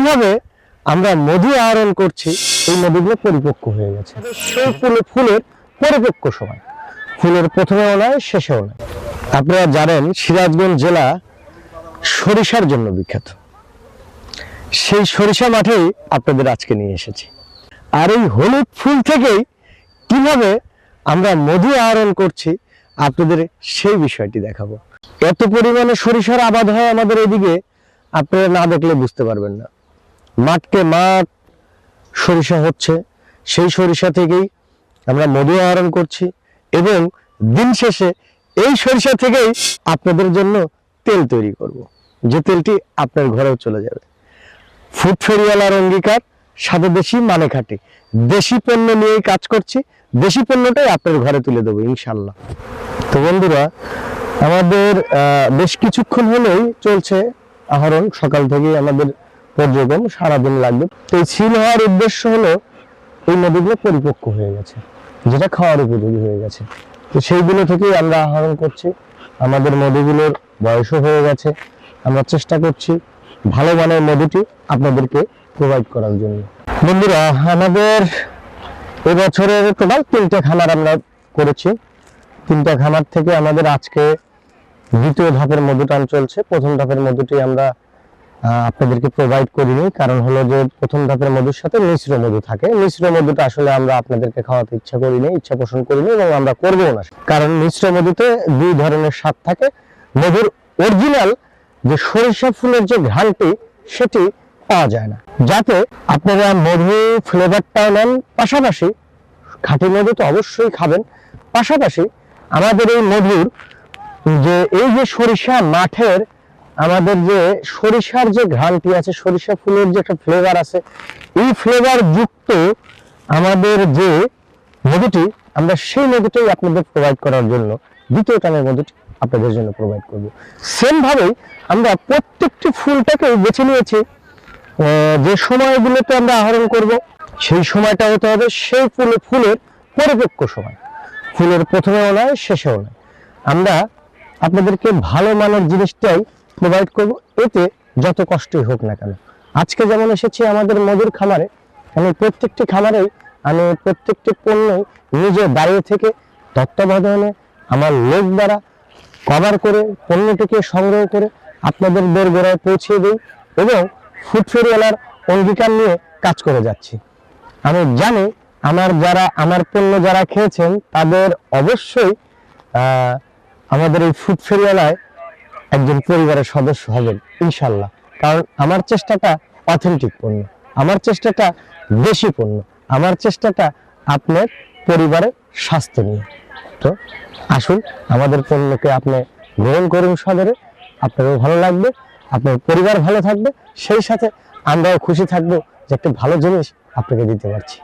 কিভাবে আমরা মধু আহরণ করছি, এই মধুগুলো পরিপক্ক হয়ে গেছে। সেই ফুলের পরিপক্ক সময়, ফুলের প্রথমেও নয় শেষেও নয়। আপনারা জানেন সিরাজগঞ্জ জেলা সরিষার জন্য বিখ্যাত। সেই সরিষা মাঠেই আপনাদের আজকে নিয়ে এসেছি। আর এই হলুদ ফুল থেকেই কিভাবে আমরা মধু আহরণ করছি আপনাদের সেই বিষয়টি দেখাবো। এত পরিমাণে সরিষার আবাদ হয় আমাদের এদিকে, আপনারা না দেখলে বুঝতে পারবেন না। মাঠকে মাঠ সরিষা হচ্ছে, সেই সরিষা থেকেই আমরা মধু আহরণ করছি এবং দিন শেষে এই সরিষা থেকেই আপনাদের জন্য তেল তৈরি করব, যে তেলটি আপনার ঘরেও চলে যাবে। ফুড ফেরিওয়ালার অঙ্গীকার, সাথে দেশি মানে খাঁটি, দেশি পণ্য নিয়েই কাজ করছি, দেশি পণ্যটাই আপনার ঘরে তুলে দেবো ইনশাল্লাহ। তো বন্ধুরা, আমাদের বেশ কিছুক্ষণ হলেই চলছে আহরণ, সকাল থেকেই আমাদের পর্যটন, সারাদিন লাগবে। তো এই সিল হওয়ার উদ্দেশ্য হলো এই নদীগুলো পরিপক্ক হয়ে গেছে, যেটা খাওয়ার উপযোগী হয়ে গেছে। তো সেইগুলো থেকেই আমরা আহরণ করছি। আমাদের মধুগুলোর বয়সও হয়ে গেছে, আমরা চেষ্টা করছি ভালো মানের মধুটি আপনাদেরকে প্রোভাইড করার জন্য। বন্ধুরা, আমাদের এবছরের টোটাল 3টে খামার আমরা করেছি। 3টা খামার থেকে আমাদের আজকে দ্বিতীয় ধাপের মধুটান চলছে। প্রথম ধাপের মধুটি আমরা আপনাদেরকে প্রোভাইড করিনি, কারণ হলো যে প্রথম ধাপের মধুর সাথে মিশ্র মধু থাকে। মিশ্র মধুটা আসলে আমরা আপনাদেরকে খাওয়াতে ইচ্ছা পোষণ করিনি এবং আমরা করবো না, কারণ মিশ্র মধুতে 2 ধরনের স্বাদ থাকে। মধুর অরিজিনাল যে সরিষা ফুলের যে ঘ্রাণটি, সেটি পাওয়া যায় না। যাতে আপনারা মধু ফ্লেভারটাও নেন, পাশাপাশি খাঁটি মধু তো অবশ্যই খাবেন, পাশাপাশি আমাদের এই মধুর যে এই যে সরিষা মাঠের আমাদের যে সরিষার যে ঘ্রাণটি আছে, সরিষা ফুলের যে একটা ফ্লেভার আছে, এই ফ্লেভার যুক্ত আমাদের যে মধুটি, আমরা সেই মধুটাই আপনাদের প্রোভাইড করার জন্য দ্বিতীয় টানের মধুটি আপনাদের জন্য প্রোভাইড করব। সেম ভাবেই আমরা প্রত্যেকটি ফুলটাকে বেছে নিয়েছি যে সময়গুলোতে আমরা আহরণ করব, সেই সময়টা হতে হবে সেই ফুলের পরিপক্ক সময়, ফুলের প্রথমেও নয় শেষেও নয়। আমরা আপনাদেরকে ভালো মানের জিনিসটাই প্রোভাইড করব, এতে যত কষ্টই হোক না কেন। আজকে যেমন এসেছি আমাদের মধুর খামারে, আমি প্রত্যেকটি খামারেই আমি প্রত্যেকটি পণ্যই নিজে দাঁড়িয়ে থেকে তত্ত্বাবধানে আমার লোক দ্বারা কভার করে পণ্যটিকে সংগ্রহ করে আপনাদের দোরগোড়ায় পৌঁছে দিই এবং ফুড ফেরিওয়ালার অঙ্গীকার নিয়ে কাজ করে যাচ্ছি। আমি জানি আমার পণ্য যারা খেয়েছেন তাদের অবশ্যই আমাদের এই ফুড ফেরিওয়ালায় একজন পরিবারের সদস্য হবেন ইনশাল্লাহ। কারণ আমার চেষ্টাটা অথেন্টিক পণ্য, আমার চেষ্টাটা দেশি পণ্য, আমার চেষ্টাটা আপনার পরিবারের স্বাস্থ্য নিয়ে। তো আসুন, আমাদের পণ্যকে আপনি গ্রহণ করুন সাদরে, আপনারও ভালো লাগবে, আপনার পরিবার ভালো থাকবে, সেই সাথে আমরাও খুশি থাকবো যে একটা ভালো জিনিস আপনাকে দিতে পারছি।